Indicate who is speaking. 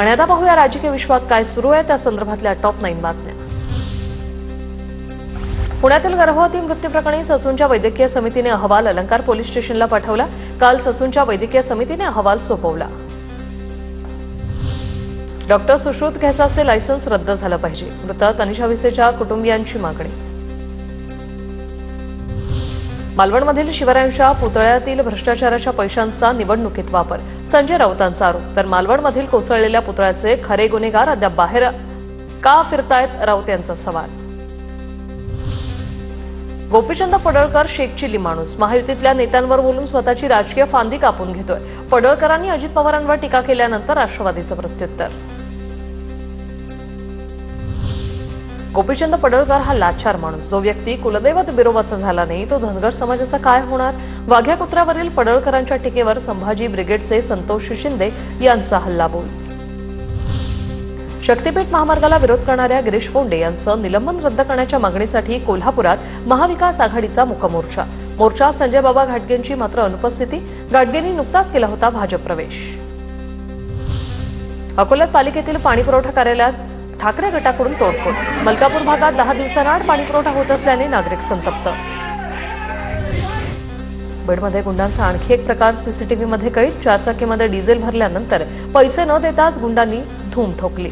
Speaker 1: आणि आता पाहूया राजकीय विश्वात काय सुरू आहे त्या संदर्भातल्या टॉप 9 बातम्या। पुण्यातील गर्भवती मृत्यू प्रकरणी ससूनच्या वैद्यकीय समितीने अहवाल अलंकार पोलीस स्टेशनला पाठवला। काल ससूनच्या वैद्यकीय समितीने अहवाल सोपवला। डॉक्टर सुश्रुत घैसाचे लायसन्स रद्द झालं पाहिजे, मृत तनिषा विसेच्या कुटुंबियांची मागणी। मालवणमधील शिवरायांच्या पुतळ्यातील भ्रष्टाचाराच्या पैशांचा निवडणुकीत वापर, संजय राऊतांचा आरोप। तर मालवणमधील कोसळलेल्या पुतळ्याचे खरे गुन्हेगार अद्याप बाहेर का फिरतायत, राऊत यांचा सवाल। गोपीचंद पडळकर शेखचिली माणूस, महायुतीतल्या नेत्यांवर बोलून स्वतःची राजकीय फांदी कापून घेतोय। पडळकरांनी अजित पवारांवर टीका केल्यानंतर राष्ट्रवादीचं प्रत्युत्तर। गोपीचंद पडळकर हा लाचार माणूस, जो व्यक्ती कुलदैवत बिरोबाचा झाला नाही तो धनगर समाजाचा काय होणार। वाघ्या कुत्र्यावरील पडळकरांच्या टीकेवर संभाजी ब्रिगेडचे संतोष शिंदे यांचा हल्लाबोल। शक्तीपीठ महामार्गाला विरोध करणाऱ्या गिरीश फोंडे यांचं निलंबन रद्द करण्याच्या मागणीसाठी कोल्हापुरात महाविकास आघाडीचा मुकमोर्चा। मोर्चा संजय बाबा घाटगेंची मात्र अनुपस्थिती, घाटगेंनी नुकताच केला होता भाजप प्रवेश। अकोल्यात पालिकेतील पाणीपुरवठा कार्यालयात ठाकरे गटाकडून तोडफोड, मलकापूर भागात 10 दिवसांआड पाणीपुरवठा होत असल्याने नागरिक संतप्त। बीडमध्ये गुंडांचा आणखी एक प्रकार सीसीटीव्हीमध्ये कैद, 4 चाकीमध्ये डिझेल भरल्यानंतर पैसे न देताच गुंडांनी धूम ठोकली।